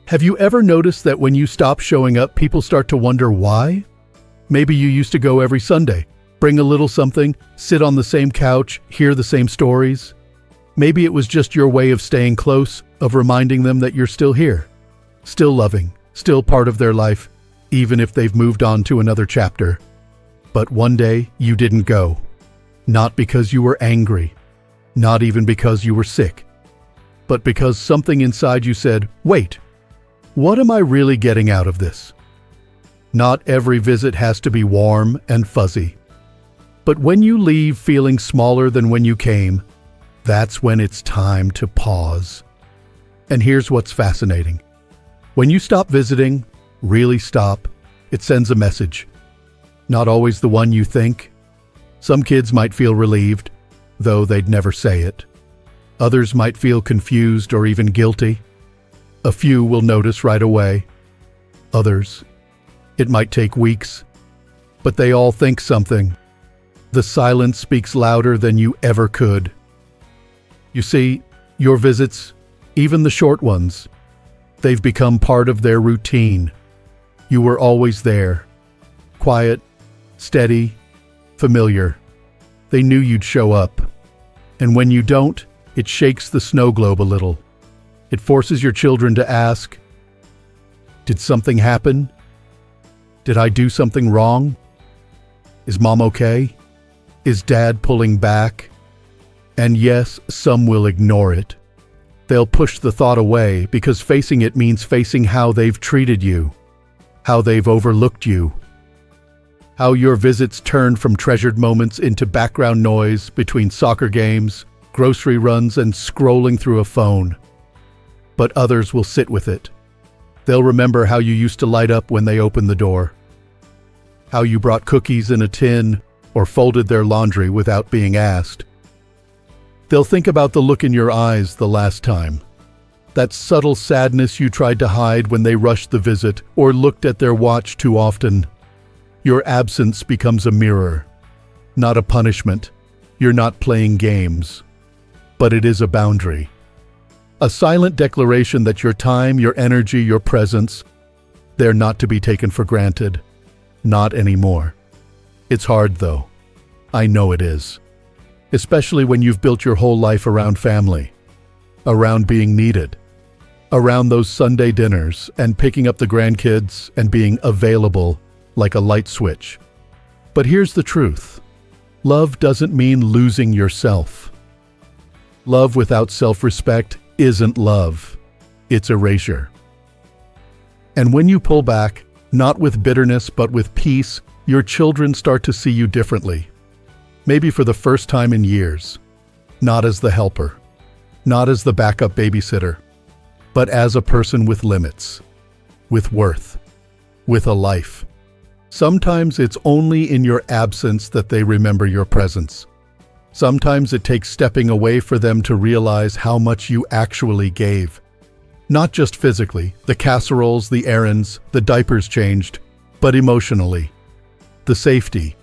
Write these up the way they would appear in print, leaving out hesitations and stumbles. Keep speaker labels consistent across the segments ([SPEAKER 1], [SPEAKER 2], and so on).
[SPEAKER 1] Have you ever noticed that when you stop showing up, people start to wonder why? Maybe you used to go every Sunday, bring a little something, sit on the same couch, hear the same stories. Maybe it was just your way of staying close, of reminding them that you're still here, still loving, still part of their life, even if they've moved on to another chapter. But one day, you didn't go. Not because you were angry, not even because you were sick, but because something inside you said, wait, what am I really getting out of this? Not every visit has to be warm and fuzzy. But when you leave feeling smaller than when you came, that's when it's time to pause. And here's what's fascinating. When you stop visiting, really stop, it sends a message. Not always the one you think. Some kids might feel relieved, though they'd never say it. Others might feel confused or even guilty. A few will notice right away. Others, it might take weeks, but they all think something. The silence speaks louder than you ever could. You see, your visits, even the short ones, they've become part of their routine. You were always there. Quiet, steady, familiar. They knew you'd show up. And when you don't, it shakes the snow globe a little. It forces your children to ask, did something happen? Did I do something wrong? Is Mom okay? Is Dad pulling back? And yes, some will ignore it. They'll push the thought away because facing it means facing how they've treated you, how they've overlooked you, how your visits turned from treasured moments into background noise between soccer games, grocery runs, and scrolling through a phone. But others will sit with it. They'll remember how you used to light up when they opened the door, how you brought cookies in a tin or folded their laundry without being asked. They'll think about the look in your eyes the last time, that subtle sadness you tried to hide when they rushed the visit or looked at their watch too often. Your absence becomes a mirror, not a punishment. You're not playing games, but it is a boundary. A silent declaration that your time, your energy, your presence, they're not to be taken for granted. Not anymore. It's hard though. I know it is. Especially when you've built your whole life around family, around being needed, around those Sunday dinners and picking up the grandkids and being available like a light switch. But here's the truth. Love doesn't mean losing yourself. Love without self-respect isn't love. It's erasure. And when you pull back, not with bitterness but with peace, your children start to see you differently. Maybe for the first time in years. Not as the helper, not as the backup babysitter, but as a person with limits, with worth, with a life. Sometimes it's only in your absence that they remember your presence. Sometimes it takes stepping away for them to realize how much you actually gave. Not just physically, the casseroles, the errands, the diapers changed, but emotionally. The safety,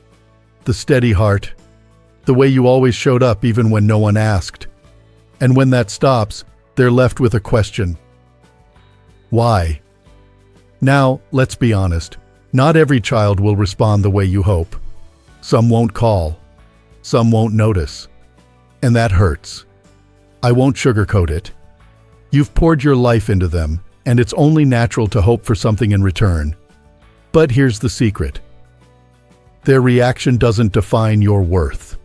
[SPEAKER 1] the steady heart, the way you always showed up even when no one asked. And when that stops, they're left with a question. Why? Now, let's be honest. Not every child will respond the way you hope. Some won't call. Some won't notice. And that hurts. I won't sugarcoat it. You've poured your life into them, and it's only natural to hope for something in return. But here's the secret. Their reaction doesn't define your worth.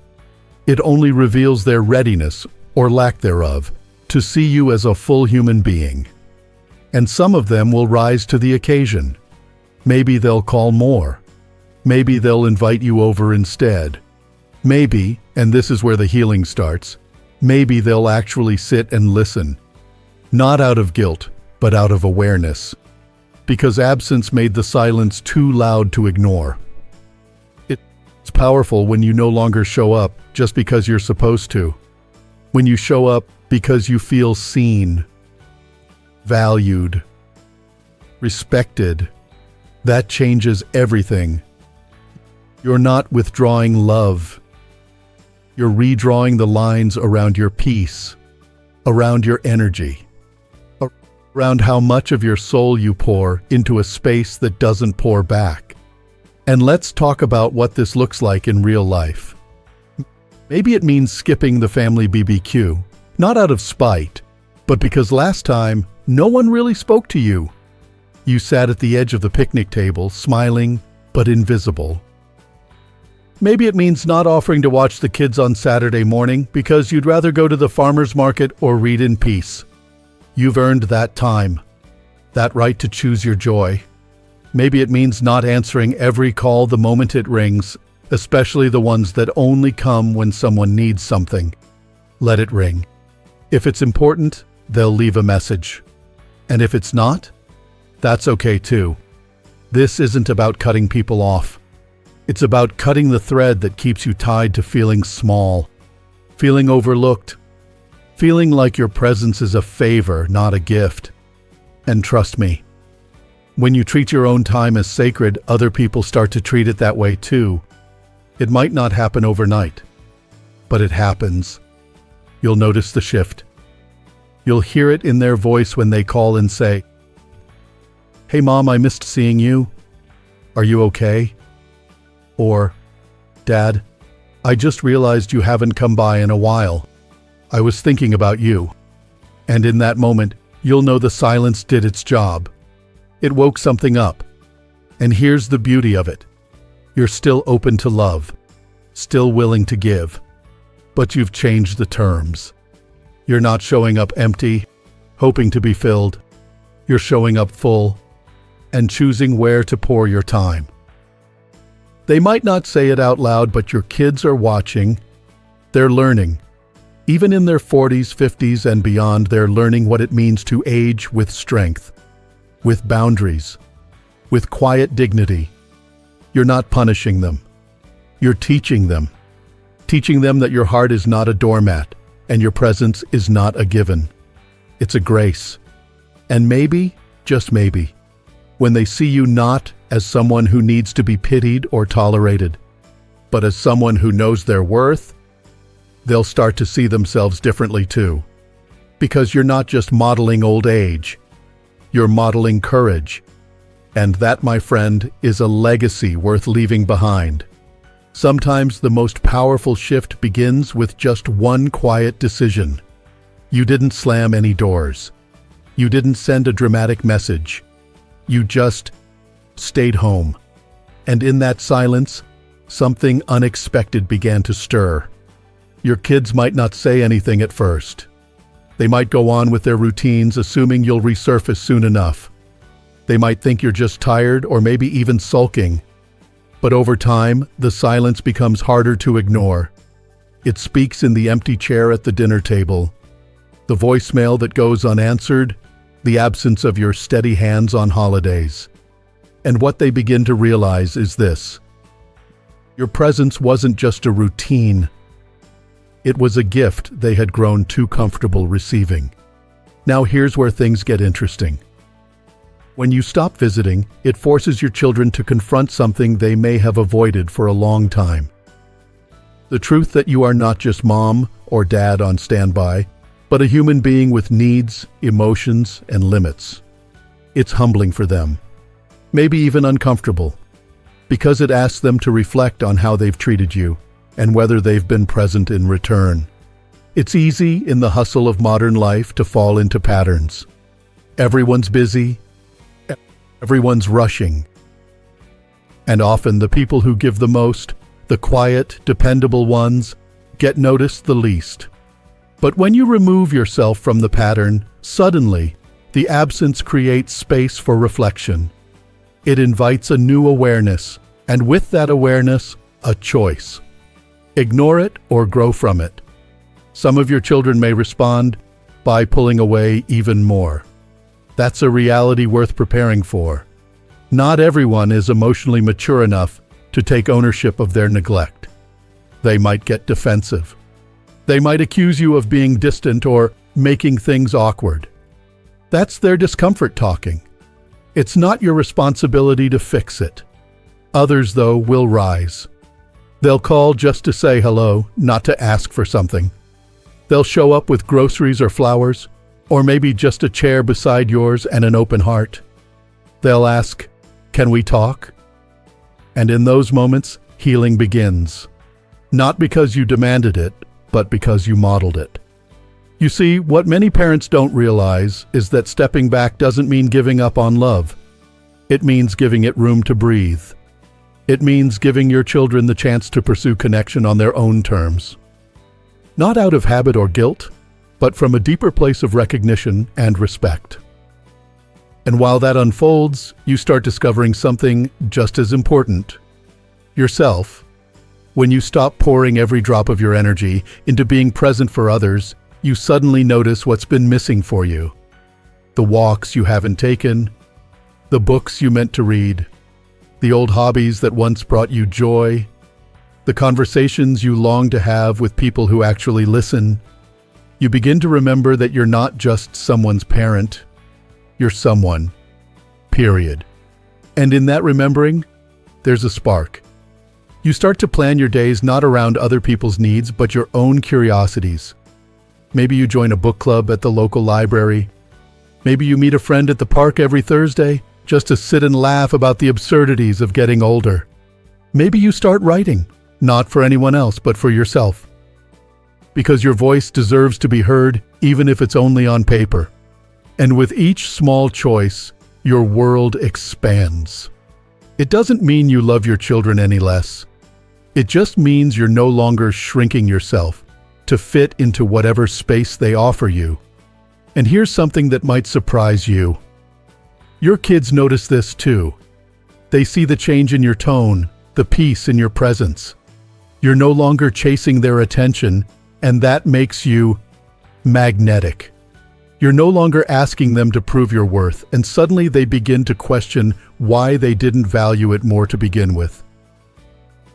[SPEAKER 1] It only reveals their readiness, or lack thereof, to see you as a full human being. And some of them will rise to the occasion. Maybe they'll call more. Maybe they'll invite you over instead. Maybe, and this is where the healing starts, maybe they'll actually sit and listen. Not out of guilt, but out of awareness. Because absence made the silence too loud to ignore. It's powerful when you no longer show up just because you're supposed to. When you show up because you feel seen, valued, respected. That changes everything. You're not withdrawing love. You're redrawing the lines around your peace, around your energy, around how much of your soul you pour into a space that doesn't pour back. And let's talk about what this looks like in real life. Maybe it means skipping the family BBQ, not out of spite, but because last time, no one really spoke to you. You sat at the edge of the picnic table, smiling but invisible. Maybe it means not offering to watch the kids on Saturday morning because you'd rather go to the farmer's market or read in peace. You've earned that time, that right to choose your joy. Maybe it means not answering every call the moment it rings, especially the ones that only come when someone needs something. Let it ring. If it's important, they'll leave a message. And if it's not, that's okay too. This isn't about cutting people off. It's about cutting the thread that keeps you tied to feeling small, feeling overlooked, feeling like your presence is a favor, not a gift. And trust me, when you treat your own time as sacred, other people start to treat it that way too. It might not happen overnight, but it happens. You'll notice the shift. You'll hear it in their voice when they call and say, "Hey Mom, I missed seeing you. Are you okay?" Or, "Dad, I just realized you haven't come by in a while. I was thinking about you." And in that moment, you'll know the silence did its job. It woke something up. And here's the beauty of it. You're still open to love, still willing to give, but you've changed the terms. You're not showing up empty, hoping to be filled. You're showing up full and choosing where to pour your time. They might not say it out loud, but your kids are watching. They're learning. Even in their 40s, 50s, and beyond, they're learning what it means to age with strength, with boundaries, with quiet dignity. You're not punishing them. You're teaching them. Teaching them that your heart is not a doormat and your presence is not a given. It's a grace. And maybe, just maybe, when they see you not as someone who needs to be pitied or tolerated, but as someone who knows their worth, they'll start to see themselves differently too. Because you're not just modeling old age, you're modeling courage. And that, my friend, is a legacy worth leaving behind. Sometimes the most powerful shift begins with just one quiet decision. You didn't slam any doors. You didn't send a dramatic message. You just stayed home. And in that silence, something unexpected began to stir. Your kids might not say anything at first. They might go on with their routines, assuming you'll resurface soon enough. They might think you're just tired or maybe even sulking. But over time, the silence becomes harder to ignore. It speaks in the empty chair at the dinner table, the voicemail that goes unanswered, the absence of your steady hands on holidays. And what they begin to realize is this: your presence wasn't just a routine. It was a gift they had grown too comfortable receiving. Now here's where things get interesting. When you stop visiting, it forces your children to confront something they may have avoided for a long time. The truth that you are not just mom or dad on standby, but a human being with needs, emotions, and limits. It's humbling for them, maybe even uncomfortable, because it asks them to reflect on how they've treated you and whether they've been present in return. It's easy in the hustle of modern life to fall into patterns. Everyone's busy, everyone's rushing. And often the people who give the most, the quiet, dependable ones, get noticed the least. But when you remove yourself from the pattern, suddenly, the absence creates space for reflection. It invites a new awareness, and with that awareness, a choice. Ignore it or grow from it. Some of your children may respond by pulling away even more. That's a reality worth preparing for. Not everyone is emotionally mature enough to take ownership of their neglect. They might get defensive. They might accuse you of being distant or making things awkward. That's their discomfort talking. It's not your responsibility to fix it. Others, though, will rise. They'll call just to say hello, not to ask for something. They'll show up with groceries or flowers, or maybe just a chair beside yours and an open heart. They'll ask, "Can we talk?" And in those moments, healing begins. Not because you demanded it, but because you modeled it. You see, what many parents don't realize is that stepping back doesn't mean giving up on love. It means giving it room to breathe. It means giving your children the chance to pursue connection on their own terms. Not out of habit or guilt, but from a deeper place of recognition and respect. And while that unfolds, you start discovering something just as important: yourself. When you stop pouring every drop of your energy into being present for others, you suddenly notice what's been missing for you. The walks you haven't taken, the books you meant to read, the old hobbies that once brought you joy, the conversations you long to have with people who actually listen. You begin to remember that you're not just someone's parent, you're someone, period. And in that remembering, there's a spark. You start to plan your days not around other people's needs, but your own curiosities. Maybe you join a book club at the local library. Maybe you meet a friend at the park every Thursday just to sit and laugh about the absurdities of getting older. Maybe you start writing, not for anyone else, but for yourself. Because your voice deserves to be heard, even if it's only on paper. And with each small choice, your world expands. It doesn't mean you love your children any less. It just means you're no longer shrinking yourself to fit into whatever space they offer you. And here's something that might surprise you. Your kids notice this too. They see the change in your tone, the peace in your presence. You're no longer chasing their attention, and that makes you magnetic. You're no longer asking them to prove your worth, and suddenly they begin to question why they didn't value it more to begin with.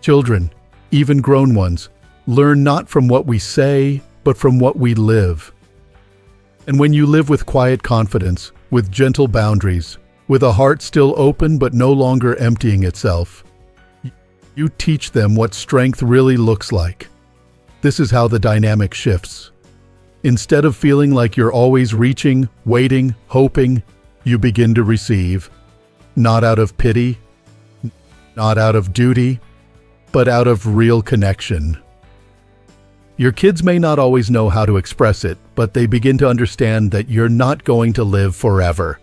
[SPEAKER 1] Children, even grown ones, learn not from what we say, but from what we live. And when you live with quiet confidence, with gentle boundaries, with a heart still open but no longer emptying itself, you teach them what strength really looks like. This is how the dynamic shifts. Instead of feeling like you're always reaching, waiting, hoping, you begin to receive, not out of pity, not out of duty, but out of real connection. Your kids may not always know how to express it, but they begin to understand that you're not going to live forever.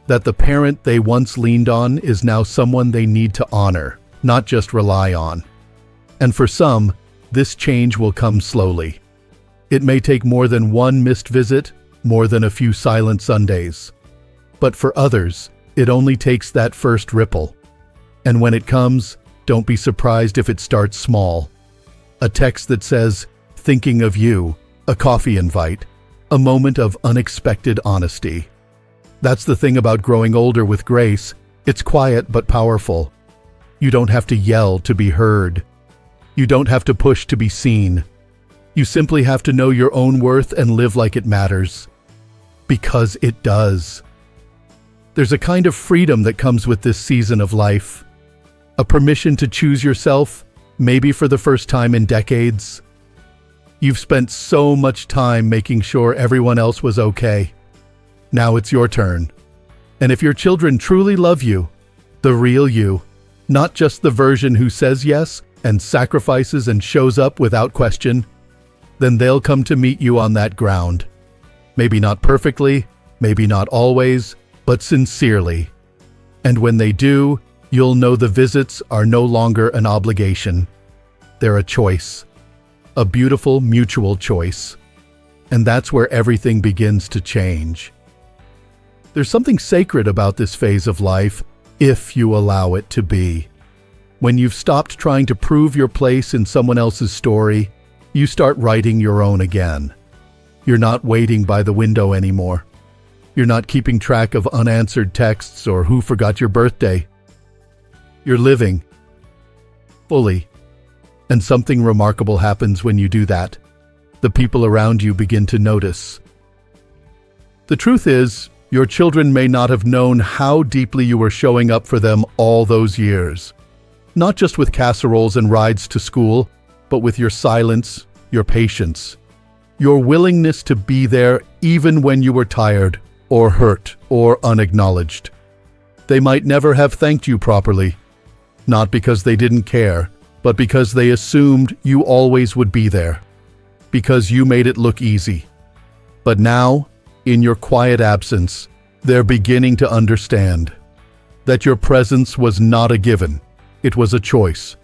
[SPEAKER 1] That the parent they once leaned on is now someone they need to honor, not just rely on. And for some, this change will come slowly. It may take more than one missed visit, more than a few silent Sundays. But for others, it only takes that first ripple. And when it comes, don't be surprised if it starts small. A text that says, "Thinking of you," a coffee invite, a moment of unexpected honesty. That's the thing about growing older with grace. It's quiet but powerful. You don't have to yell to be heard. You don't have to push to be seen. You simply have to know your own worth and live like it matters. Because it does. There's a kind of freedom that comes with this season of life. A permission to choose yourself, maybe for the first time in decades. You've spent so much time making sure everyone else was okay. Now it's your turn. And if your children truly love you, the real you, not just the version who says yes and sacrifices and shows up without question, then they'll come to meet you on that ground. Maybe not perfectly, maybe not always, but sincerely. And when they do, you'll know the visits are no longer an obligation. They're a choice. A beautiful mutual choice. And that's where everything begins to change. There's something sacred about this phase of life, if you allow it to be. When you've stopped trying to prove your place in someone else's story, you start writing your own again. You're not waiting by the window anymore. You're not keeping track of unanswered texts or who forgot your birthday. You're living fully. And something remarkable happens when you do that. The people around you begin to notice. The truth is, your children may not have known how deeply you were showing up for them all those years. Not just with casseroles and rides to school, but with your silence, your patience, Your willingness to be there even when you were tired or hurt or unacknowledged. They might never have thanked you properly, not because they didn't care, but because they assumed you always would be there, because you made it look easy. But now, in your quiet absence, they're beginning to understand that your presence was not a given, it was a choice.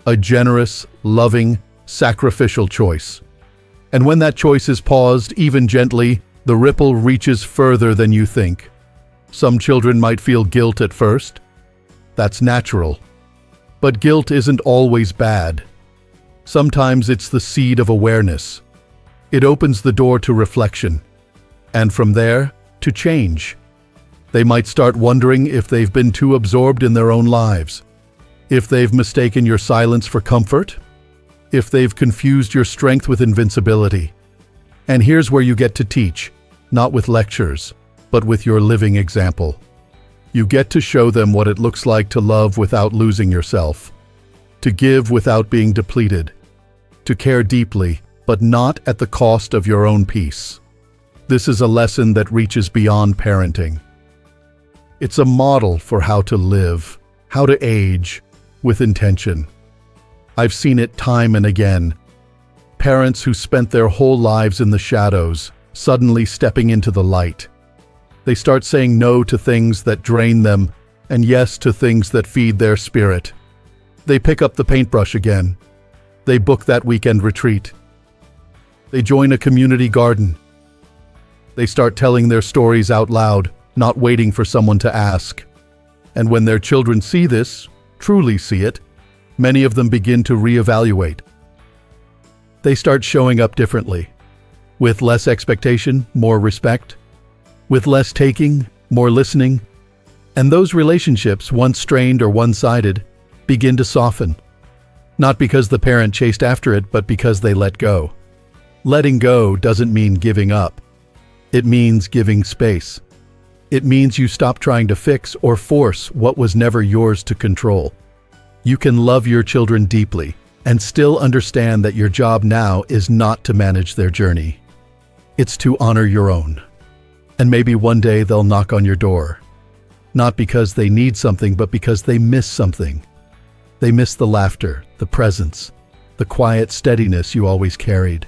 [SPEAKER 1] A generous, loving, sacrificial choice. And when that choice is paused, even gently, the ripple reaches further than you think. Some children might feel guilt at first. That's natural. But guilt isn't always bad. Sometimes it's the seed of awareness. It opens the door to reflection. And from there, to change. They might start wondering if they've been too absorbed in their own lives. If they've mistaken your silence for comfort. If they've confused your strength with invincibility. And here's where you get to teach, not with lectures, but with your living example. You get to show them what it looks like to love without losing yourself, to give without being depleted, to care deeply, but not at the cost of your own peace. This is a lesson that reaches beyond parenting. It's a model for how to live, how to age, with intention. I've seen it time and again. Parents who spent their whole lives in the shadows, suddenly stepping into the light. They start saying no to things that drain them, and yes to things that feed their spirit. They pick up the paintbrush again. They book that weekend retreat. They join a community garden. They start telling their stories out loud, not waiting for someone to ask. And when their children see this, truly see it, many of them begin to reevaluate. They start showing up differently, with less expectation, more respect, with less taking, more listening, and those relationships, once strained or one-sided, begin to soften. Not because the parent chased after it, but because they let go. Letting go doesn't mean giving up. It means giving space. It means you stop trying to fix or force what was never yours to control. You can love your children deeply and still understand that your job now is not to manage their journey. It's to honor your own. And maybe one day they'll knock on your door. Not because they need something, but because they miss something. They miss the laughter, the presence, the quiet steadiness you always carried.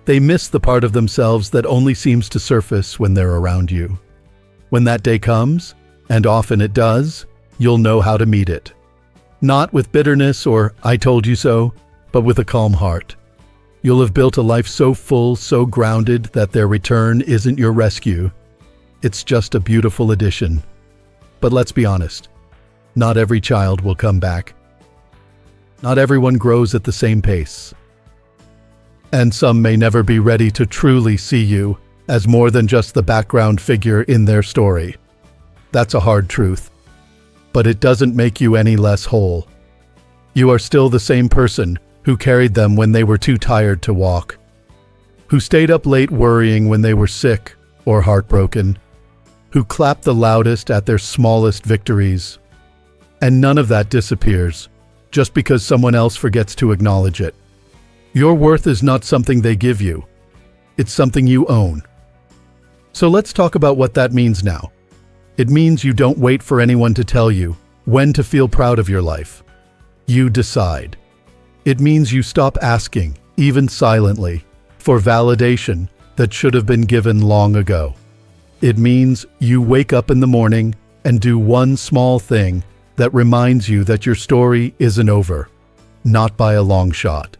[SPEAKER 1] They miss the part of themselves that only seems to surface when they're around you. When that day comes, and often it does, you'll know how to meet it. Not with bitterness or "I told you so," but with a calm heart. You'll have built a life so full, so grounded, that their return isn't your rescue. It's just a beautiful addition. But let's be honest, not every child will come back. Not everyone grows at the same pace. And some may never be ready to truly see you as more than just the background figure in their story. That's a hard truth. But it doesn't make you any less whole. You are still the same person who carried them when they were too tired to walk, who stayed up late worrying when they were sick or heartbroken, who clapped the loudest at their smallest victories. And none of that disappears just because someone else forgets to acknowledge it. Your worth is not something they give you. It's something you own. So let's talk about what that means now. It means you don't wait for anyone to tell you when to feel proud of your life. You decide. It means you stop asking, even silently, for validation that should have been given long ago. It means you wake up in the morning and do one small thing that reminds you that your story isn't over, not by a long shot.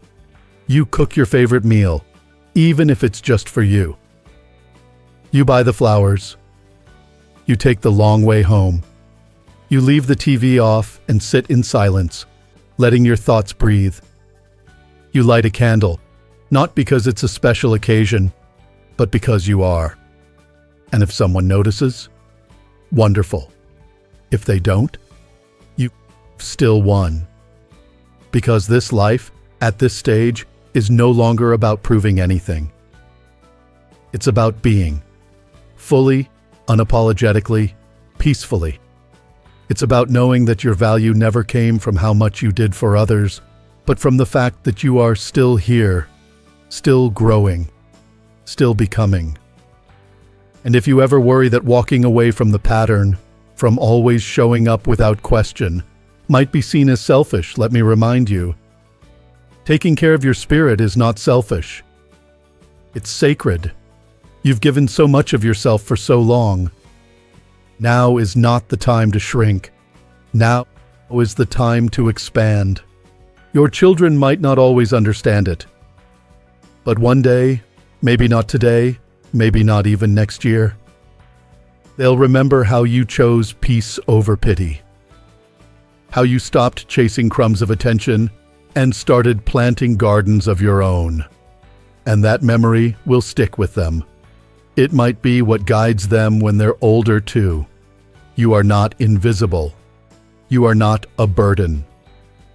[SPEAKER 1] You cook your favorite meal, even if it's just for you. You buy the flowers. You take the long way home. You leave the TV off and sit in silence, letting your thoughts breathe. You light a candle, not because it's a special occasion, but because you are. And if someone notices, wonderful. If they don't, you still won. Because this life, at this stage, is no longer about proving anything. It's about being, fully, unapologetically, peacefully. It's about knowing that your value never came from how much you did for others, but from the fact that you are still here, still growing, still becoming. And if you ever worry that walking away from the pattern, from always showing up without question, might be seen as selfish, let me remind you, taking care of your spirit is not selfish. It's sacred. You've given so much of yourself for so long. Now is not the time to shrink. Now is the time to expand. Your children might not always understand it. But one day, maybe not today, maybe not even next year, they'll remember how you chose peace over pity. How you stopped chasing crumbs of attention and started planting gardens of your own. And that memory will stick with them. It might be what guides them when they're older too. You are not invisible. You are not a burden.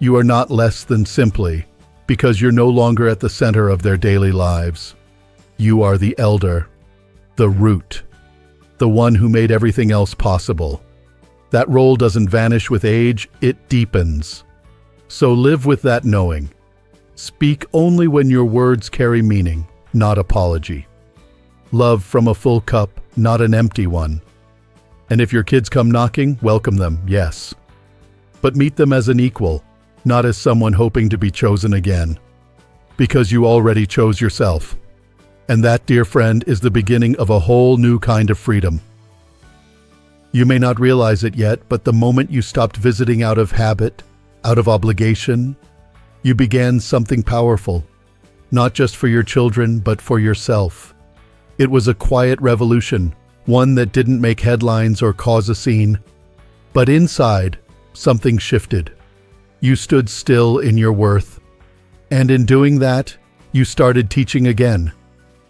[SPEAKER 1] You are not less than simply because you're no longer at the center of their daily lives. You are the elder, the root, the one who made everything else possible. That role doesn't vanish with age, it deepens. So live with that knowing. Speak only when your words carry meaning, not apology. Love from a full cup, not an empty one. And if your kids come knocking, welcome them, yes. But meet them as an equal, not as someone hoping to be chosen again. Because you already chose yourself. And that, dear friend, is the beginning of a whole new kind of freedom. You may not realize it yet, but the moment you stopped visiting out of habit, out of obligation, you began something powerful, not just for your children, but for yourself. It was a quiet revolution, one that didn't make headlines or cause a scene. But inside, something shifted. You stood still in your worth. And in doing that, you started teaching again.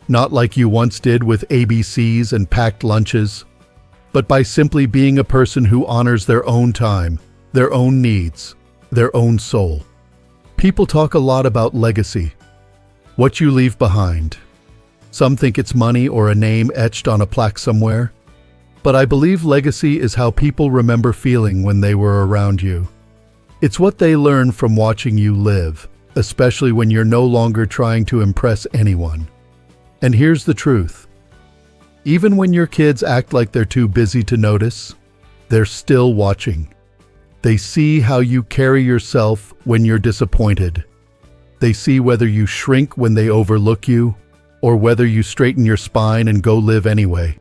[SPEAKER 1] Not like you once did with ABCs and packed lunches, but by simply being a person who honors their own time, their own needs, their own soul. People talk a lot about legacy, what you leave behind. Some think it's money or a name etched on a plaque somewhere. But I believe legacy is how people remember feeling when they were around you. It's what they learn from watching you live, especially when you're no longer trying to impress anyone. And here's the truth. Even when your kids act like they're too busy to notice, they're still watching. They see how you carry yourself when you're disappointed. They see whether you shrink when they overlook you, or whether you straighten your spine and go live anyway.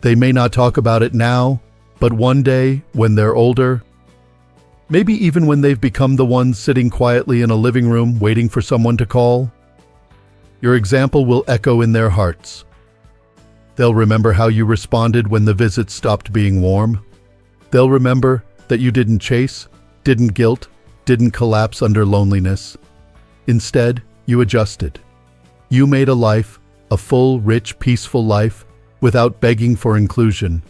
[SPEAKER 1] They may not talk about it now, but one day, when they're older, maybe even when they've become the ones sitting quietly in a living room waiting for someone to call, your example will echo in their hearts. They'll remember how you responded when the visit stopped being warm. They'll remember that you didn't chase, didn't guilt, didn't collapse under loneliness. Instead, you adjusted. You made a life, a full, rich, peaceful life, without begging for inclusion.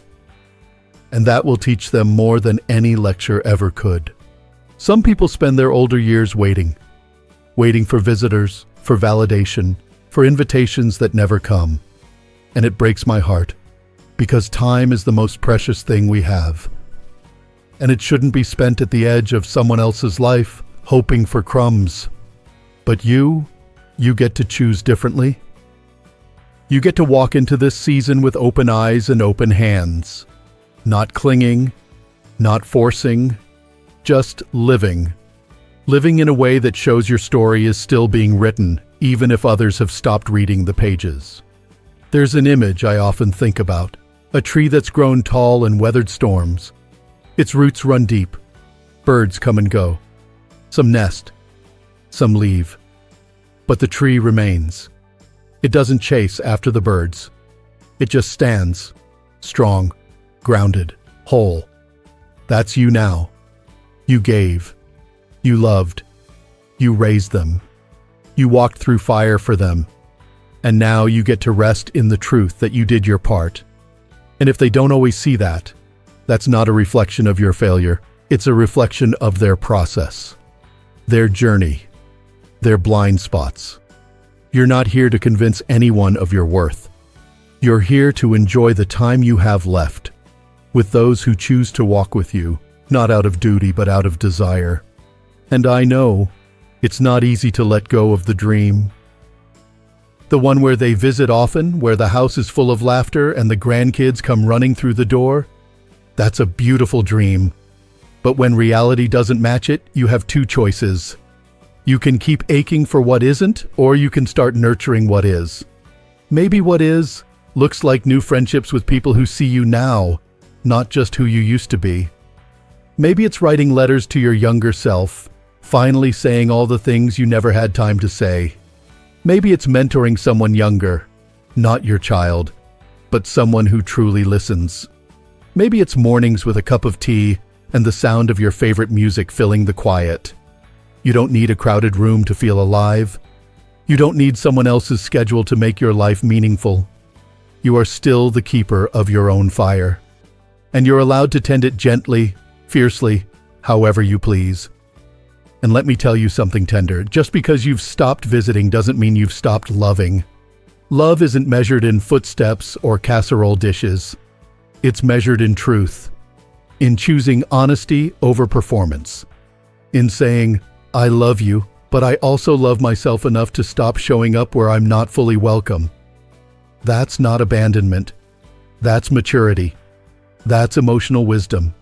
[SPEAKER 1] And that will teach them more than any lecture ever could. Some people spend their older years waiting for visitors, for validation, for invitations that never come. And it breaks my heart, because time is the most precious thing we have. And it shouldn't be spent at the edge of someone else's life, hoping for crumbs. But you get to choose differently. You get to walk into this season with open eyes and open hands. Not clinging, not forcing, just living. Living in a way that shows your story is still being written, even if others have stopped reading the pages. There's an image I often think about, a tree that's grown tall and weathered storms. Its roots run deep. Birds come and go. Some nest, some leave. But the tree remains. It doesn't chase after the birds. It just stands, strong, grounded, whole. That's you now. You gave. You loved. You raised them. You walked through fire for them. And now you get to rest in the truth that you did your part. And if they don't always see that, that's not a reflection of your failure. It's a reflection of their process, their journey, their blind spots. You're not here to convince anyone of your worth. You're here to enjoy the time you have left with those who choose to walk with you, not out of duty but out of desire. And I know it's not easy to let go of the dream. The one where they visit often, where the house is full of laughter and the grandkids come running through the door? That's a beautiful dream. But when reality doesn't match it, you have two choices. You can keep aching for what isn't, or you can start nurturing what is. Maybe what is looks like new friendships with people who see you now, not just who you used to be. Maybe it's writing letters to your younger self, finally saying all the things you never had time to say. Maybe it's mentoring someone younger, not your child, but someone who truly listens. Maybe it's mornings with a cup of tea and the sound of your favorite music filling the quiet. You don't need a crowded room to feel alive. You don't need someone else's schedule to make your life meaningful. You are still the keeper of your own fire. And you're allowed to tend it gently, fiercely, however you please. And let me tell you something tender. Just because you've stopped visiting doesn't mean you've stopped loving. Love isn't measured in footsteps or casserole dishes. It's measured in truth, in choosing honesty over performance, in saying, I love you, but I also love myself enough to stop showing up where I'm not fully welcome. That's not abandonment. That's maturity. That's emotional wisdom.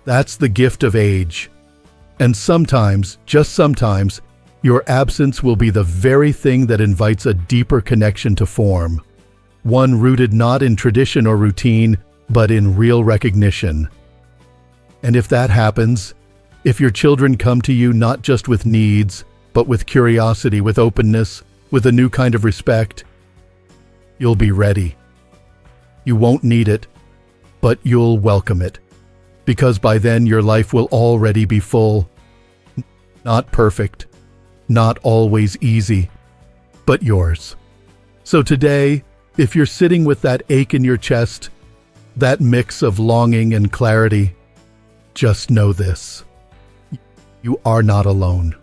[SPEAKER 1] That's the gift of age. And sometimes, just sometimes, your absence will be the very thing that invites a deeper connection to form. One rooted not in tradition or routine, but in real recognition. And if that happens, if your children come to you not just with needs, but with curiosity, with openness, with a new kind of respect, you'll be ready. You won't need it, but you'll welcome it. Because by then your life will already be full. Not perfect, not always easy, but yours. So today, if you're sitting with that ache in your chest, that mix of longing and clarity, just know this. You are not alone.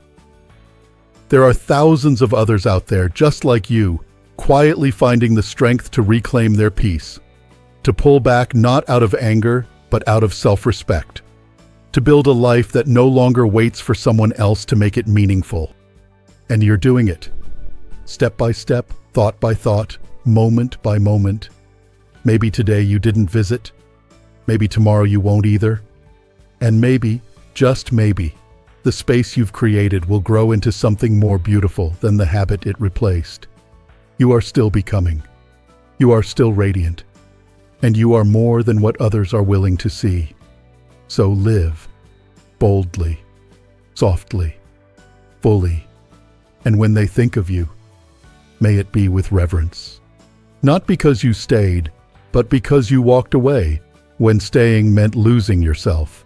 [SPEAKER 1] There are thousands of others out there just like you, quietly finding the strength to reclaim their peace, to pull back not out of anger, but out of self-respect, to build a life that no longer waits for someone else to make it meaningful. And you're doing it, step by step, thought by thought, moment by moment. Maybe today you didn't visit, maybe tomorrow you won't either, and maybe, just maybe, the space you've created will grow into something more beautiful than the habit it replaced. You are still becoming. You are still radiant. And you are more than what others are willing to see. So live boldly, softly, fully, and when they think of you, may it be with reverence. Not because you stayed, but because you walked away when staying meant losing yourself.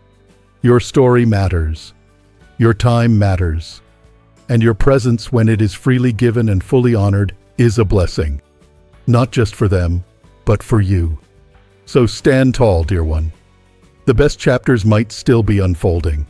[SPEAKER 1] Your story matters. Your time matters. And your presence, when it is freely given and fully honored, is a blessing. Not just for them, but for you. So stand tall, dear one. The best chapters might still be unfolding.